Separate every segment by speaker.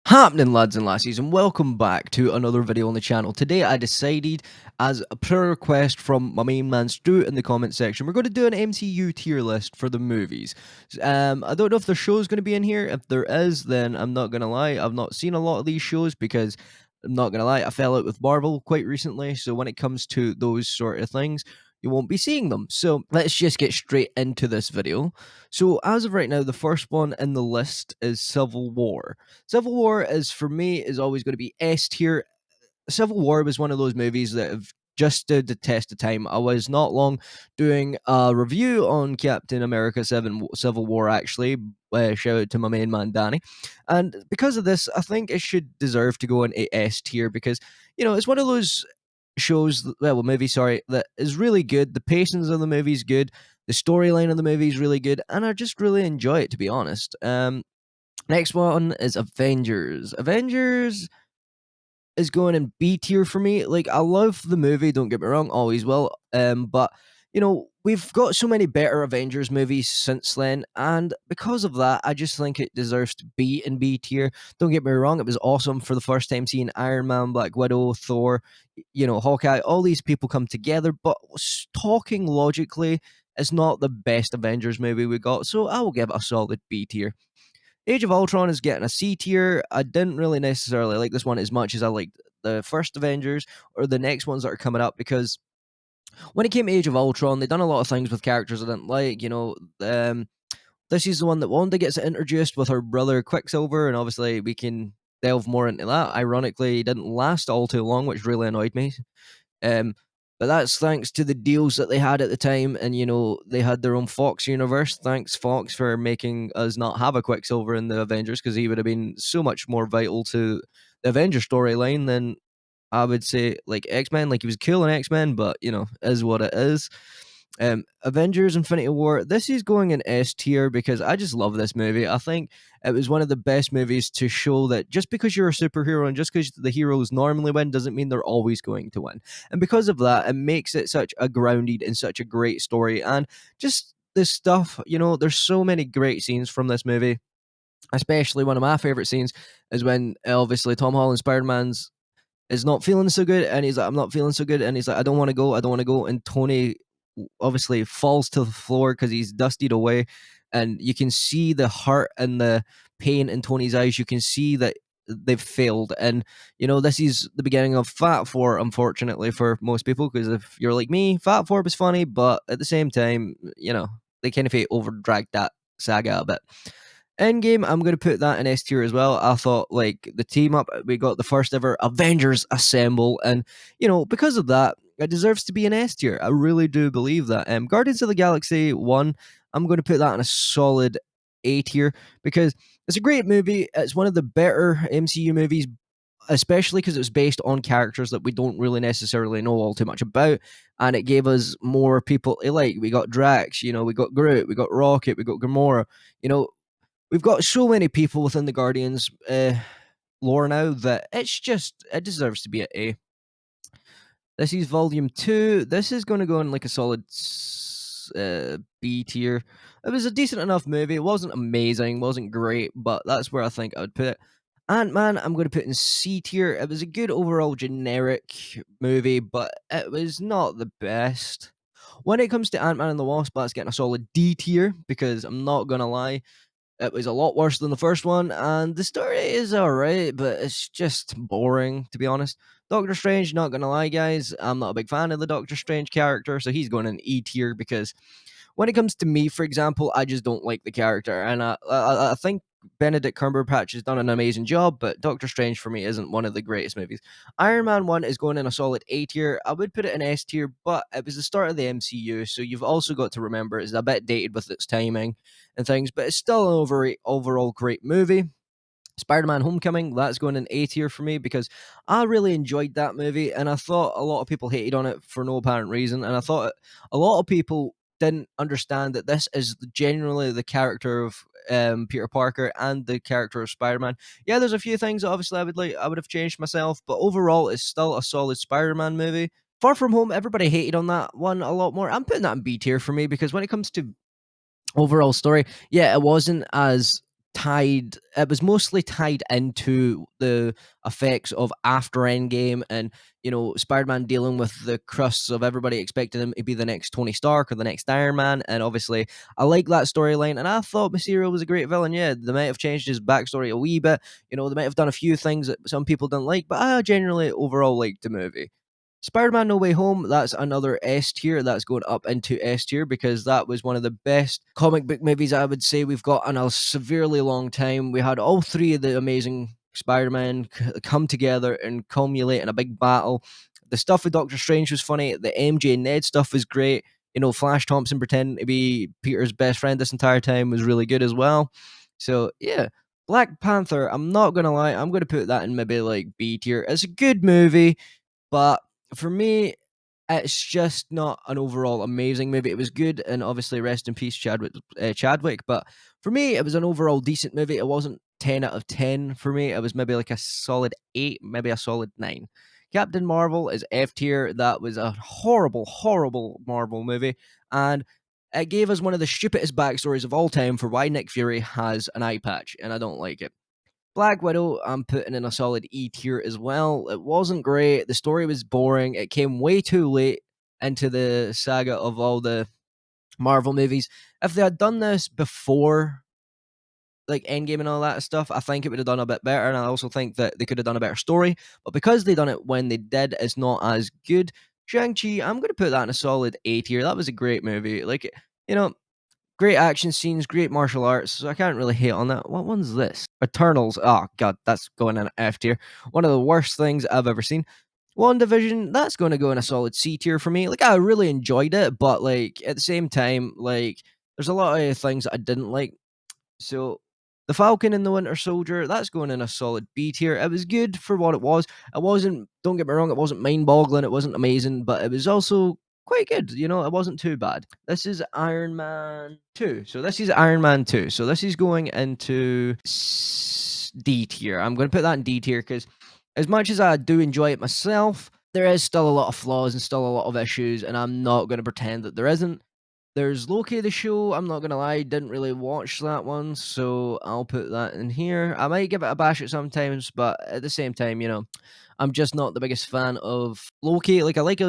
Speaker 1: Happening, lads and lassies, and welcome back to another video on the channel. Today I decided, as a prayer request from my main man Stu in the comment section, we're going to do an MCU tier list for the movies. I don't know if the show's going to be in here. If there is, then I'm not going to lie, I've not seen a lot of these shows because, I'm not going to lie, I fell out with Marvel quite recently, so when it comes to those sort of things, you won't be seeing them. So let's just get straight into this video. So as of right now, the first one in the list is Civil War. Civil War is for me is always going to be S tier. Civil War was one of those movies that have just stood the test of time. I was not long doing a review on Captain America 7 Civil War, actually. Shout out to my main man Danny. And because of this, I think it should deserve to go in a S tier because, it's one of those shows, well, movie, sorry, that is really good. The pacings of the movie is good. The storyline of the movie is really good. And I just really enjoy it, to be honest. Next one is Avengers. Avengers is going in B tier for me. Like, I love the movie, don't get me wrong, always will. But we've got so many better Avengers movies since then, and because of that, I just think it deserves to be in B tier. Don't get me wrong, it was awesome for the first time seeing Iron Man, Black Widow, Thor, Hawkeye, all these people come together. But talking logically, it's not the best Avengers movie we got, so I will give it a solid B tier. Age of Ultron is getting a C tier. I didn't really necessarily like this one as much as I liked the first Avengers or the next ones that are coming up because when it came to Age of Ultron, they done a lot of things with characters I didn't like. This is the one that Wanda gets introduced with her brother Quicksilver, and obviously we can delve more into that. Ironically, it didn't last all too long, which really annoyed me. Um, but that's thanks to the deals that they had at the time, and they had their own Fox universe. Thanks Fox for making us not have a Quicksilver in the Avengers because he would have been so much more vital to the Avengers storyline than I would say like X-Men. Like, he was cool in X-Men, but is what it is. Avengers Infinity War. This is going in S tier because I just love this movie. I think it was one of the best movies to show that just because you're a superhero and just because the heroes normally win doesn't mean they're always going to win. And because of that, it makes it such a grounded and such a great story. And just this stuff, there's so many great scenes from this movie. Especially one of my favorite scenes is when obviously Tom Holland Spider-Man's is not feeling so good, and he's like, "I'm not feeling so good," and he's like, I don't want to go," and Tony obviously falls to the floor because he's dusted away, and you can see the hurt and the pain in Tony's eyes. You can see that they've failed, and this is the beginning of Fat Four, unfortunately for most people, because if you're like me, Fat Four was funny, but at the same time, they kind of over dragged that saga a bit. Endgame, I'm going to put that in S tier as well. I thought, like, the team up, we got the first ever Avengers Assemble, and, because of that, it deserves to be an S tier. I really do believe that. Guardians of the Galaxy 1, I'm going to put that in a solid A tier because it's a great movie. It's one of the better MCU movies, especially because it was based on characters that we don't really necessarily know all too much about, and it gave us more people like. We got Drax, we got Groot, we got Rocket, we got Gamora, you know, we've got so many people within the Guardians lore now that it deserves to be at A. This is volume 2. This is going to go in like a solid B tier. It was a decent enough movie. It wasn't amazing, wasn't great, but that's where I think I would put it. Ant-Man, I'm going to put in C tier. It was a good overall generic movie, but it was not the best. When it comes to Ant-Man and the Wasp, that's getting a solid D tier because I'm not going to lie, it was a lot worse than the first one, and the story is alright, but it's just boring, to be honest. Doctor Strange, not gonna lie, guys, I'm not a big fan of the Doctor Strange character, so he's going in E tier because when it comes to me, for example, I just don't like the character, and I think Benedict Cumberbatch has done an amazing job, but Doctor Strange for me isn't one of the greatest movies. Iron Man 1 is going in a solid A tier. I would put it in S tier, but it was the start of the MCU, so you've also got to remember it's a bit dated with its timing and things, but it's still an overall great movie. Spider-Man Homecoming, that's going in A tier for me because I really enjoyed that movie, and I thought a lot of people hated on it for no apparent reason, and I thought a lot of people didn't understand that this is genuinely the character of Peter Parker and the character of Spider-Man. Yeah, there's a few things that obviously I would have changed myself, but overall it's still a solid Spider-Man movie. Far From Home, everybody hated on that one a lot more. I'm putting that in B tier for me because when it comes to overall story, yeah, it wasn't as it was mostly tied into the effects of after Endgame and, Spider-Man dealing with the crusts of everybody expecting him to be the next Tony Stark or the next Iron Man. And obviously, I like that storyline, and I thought Mysterio was a great villain. Yeah, they might have changed his backstory a wee bit. They might have done a few things that some people didn't like, but I generally overall liked the movie. Spider-Man No Way Home, that's another S tier. That's going up into S tier because that was one of the best comic book movies I would say we've got in a severely long time. We had all three of the amazing Spider-Man come together and culminate in a big battle. The stuff with Doctor Strange was funny. The MJ and Ned stuff was great. Flash Thompson pretending to be Peter's best friend this entire time was really good as well. So, yeah. Black Panther, I'm not going to lie, I'm going to put that in maybe like B tier. It's a good movie. But for me, it's just not an overall amazing movie. It was good, and obviously, rest in peace, Chadwick. But for me, it was an overall decent movie. It wasn't 10 out of 10 for me. It was maybe like a solid 8, maybe a solid 9. Captain Marvel is F tier. That was a horrible, horrible Marvel movie, and it gave us one of the stupidest backstories of all time for why Nick Fury has an eye patch, and I don't like it. Black Widow, I'm putting in a solid E tier as well. It wasn't great. The story was boring. It came way too late into the saga of all the Marvel movies. If they had done this before, like Endgame and all that stuff, I think it would have done a bit better. And I also think that they could have done a better story. But because they done it when they did, it's not as good. Shang-Chi, I'm going to put that in a solid A tier. That was a great movie. Like, you know, great action scenes, great martial arts, so I can't really hate on that. What one's this? Eternals. Oh god, that's going in F tier. One of the worst things I've ever seen. WandaVision, that's going to go in a solid C tier for me. Like, I really enjoyed it, but like at the same time, like there's a lot of things I didn't like. So the Falcon and the Winter Soldier, that's going in a solid B tier. It was good for what it was. It wasn't, don't get me wrong, it wasn't mind boggling, it wasn't amazing, but it was also quite good. It wasn't too bad. This is Iron Man 2. So this is Iron Man 2. So this is going into D tier. I'm going to put that in D tier because as much as I do enjoy it myself, there is still a lot of flaws and still a lot of issues, and I'm not going to pretend that there isn't. There's Loki the show, I'm not gonna lie, didn't really watch that one, so I'll put that in here. I might give it a bash at sometimes, but at the same time, I'm just not the biggest fan of Loki. Like, I like him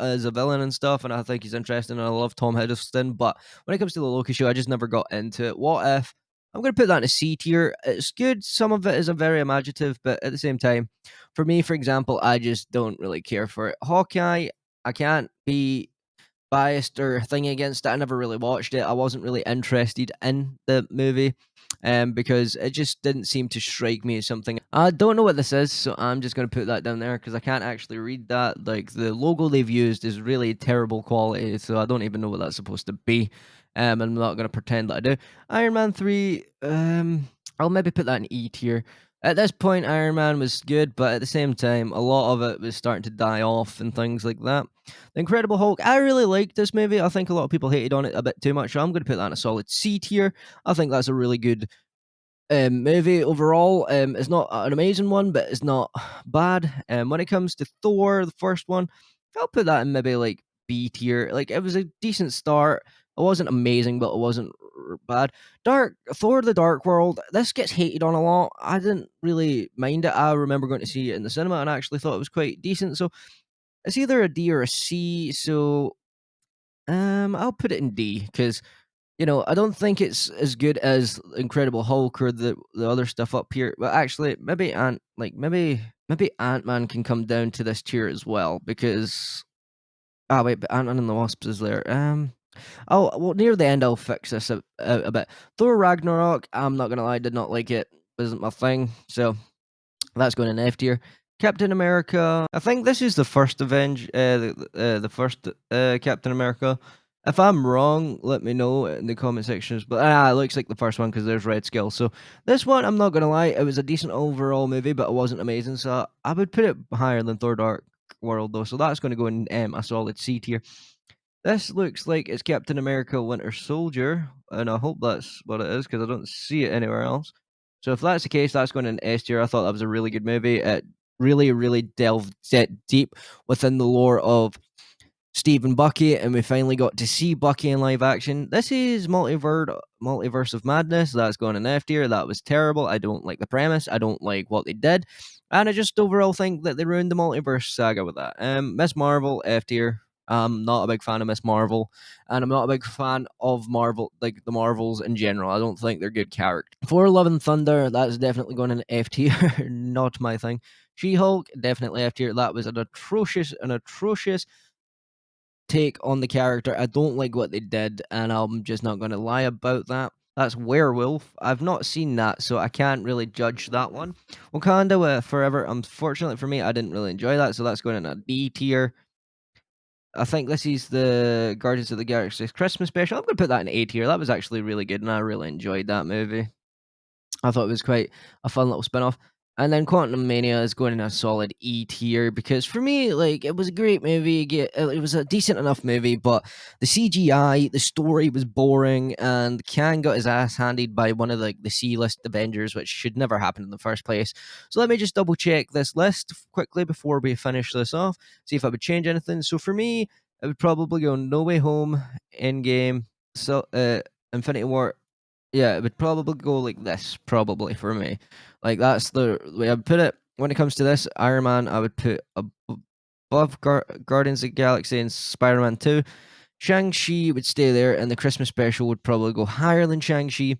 Speaker 1: as a villain and stuff, and I think he's interesting, and I love Tom Hiddleston, but when it comes to the Loki show, I just never got into it. What If? I'm gonna put that in a C tier. It's good. Some of it is a very imaginative, but at the same time, for me, for example, I just don't really care for it. Hawkeye, I can't be biased or thing against it. I never really watched it. I wasn't really interested in the movie, because it just didn't seem to strike me as something. I don't know what this is, so I'm just going to put that down there because I can't actually read that. Like, the logo they've used is really terrible quality, so I don't even know what that's supposed to be. I'm not going to pretend that I do. Iron Man 3, I'll maybe put that in E tier. At this point, Iron Man was good, but at the same time, a lot of it was starting to die off and things like that. The Incredible Hulk, I really liked this movie. I think a lot of people hated on it a bit too much, so I'm going to put that in a solid C tier. I think that's a really good movie overall. It's not an amazing one, but it's not bad. When it comes to Thor, the first one, I'll put that in maybe like B tier. Like, it was a decent start. It wasn't amazing, but it wasn't bad. Thor: The Dark World. This gets hated on a lot. I didn't really mind it. I remember going to see it in the cinema and I actually thought it was quite decent. So it's either a D or a C. So I'll put it in D because I don't think it's as good as Incredible Hulk or the other stuff up here. But actually, maybe Ant Man can come down to this tier as well because wait, but Ant Man and the Wasp is there. Oh well, near the end I'll fix this a bit. Thor Ragnarok, I'm not gonna lie, I did not like it. Wasn't my thing. So that's going in F tier. Captain America. I think this is the first the first Captain America. If I'm wrong, let me know in the comment sections. But it looks like the first one because there's Red Skull. So this one, I'm not gonna lie, it was a decent overall movie, but it wasn't amazing. So I would put it higher than Thor: Dark World though. So that's going to go in a solid C tier. This looks like it's Captain America Winter Soldier, and I hope that's what it is because I don't see it anywhere else. So if that's the case, that's going in S tier. I thought that was a really good movie. It really, really delved deep within the lore of Steve and Bucky, and we finally got to see Bucky in live action. This is Multiverse of Madness. That's going in F tier. That was terrible. I don't like the premise. I don't like what they did, and I just overall think that they ruined the multiverse saga with that. Miss Marvel, F tier. I'm not a big fan of Miss Marvel, and I'm not a big fan of Marvel, like the Marvels in general. I don't think they're good characters. For Love and Thunder, that's definitely going in F tier. Not my thing. She Hulk, definitely F tier. That was an atrocious take on the character. I don't like what they did, and I'm just not going to lie about that. That's Werewolf. I've not seen that, so I can't really judge that one. Wakanda Forever. Unfortunately for me, I didn't really enjoy that, so that's going in a D tier. I think this is the Guardians of the Galaxy Christmas special. I'm going to put that in A tier. That was actually really good, and I really enjoyed that movie. I thought it was quite a fun little spin-off. And then Quantum Mania is going in a solid E tier because for me, like, it was a great movie. It was a decent enough movie, but the CGI, the story was boring, and Kang got his ass handed by one of the C-list Avengers, which should never happen in the first place. So let me just double check this list quickly before we finish this off, see if I would change anything. So for me, it would probably go No Way Home, Endgame, so Infinity War. Yeah, it would probably go like this, probably for me. Like that's the way I'd put it. When it comes to this, Iron Man, I would put above Guardians of the Galaxy and Spider-Man 2. Shang-Chi would stay there, and the Christmas special would probably go higher than Shang-Chi.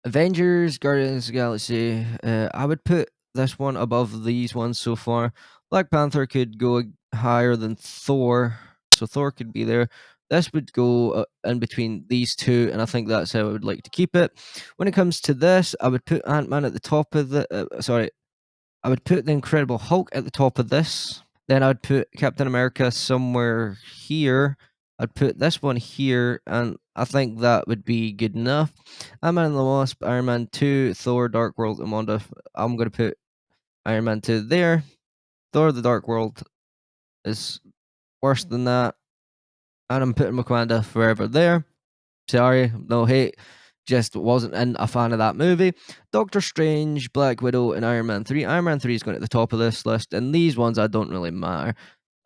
Speaker 1: Avengers, Guardians of the Galaxy. I would put this one above these ones so far. Black Panther could go higher than Thor, so Thor could be there. This would go in between these two, and I think that's how I would like to keep it. When it comes to this, I would put Ant Man at the top of the. Sorry, I would put the Incredible Hulk at the top of this. Then I'd put Captain America somewhere here. I'd put this one here, and I think that would be good enough. Ant-Man and the Wasp, Iron Man 2, Thor, Dark World, and Wanda. I'm going to put Iron Man 2 there. Thor, the Dark World is worse than that. And I'm putting Wakanda Forever there. Sorry, no hate. Just wasn't a fan of that movie. Doctor Strange, Black Widow, and Iron Man 3. Iron Man 3 is going at the top of this list, and these ones I don't really matter.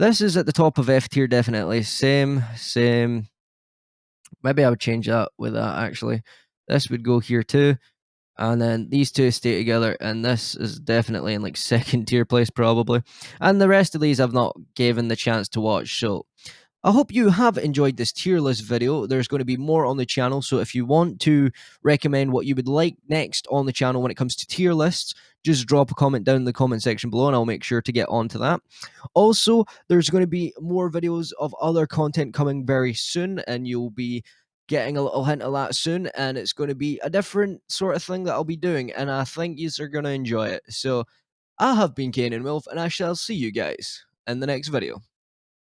Speaker 1: This is at the top of F tier, definitely. Same. Maybe I would change that with that, actually. This would go here too. And then these two stay together, and this is definitely in like second tier place, probably. And the rest of these I've not given the chance to watch, so I hope you have enjoyed this tier list video. There's going to be more on the channel, so if you want to recommend what you would like next on the channel when it comes to tier lists, just drop a comment down in the comment section below and I'll make sure to get onto that. Also, there's going to be more videos of other content coming very soon, and you'll be getting a little hint of that soon, and it's going to be a different sort of thing that I'll be doing, and I think you are going to enjoy it. So, I have been Kane and Wilf, and I shall see you guys in the next video.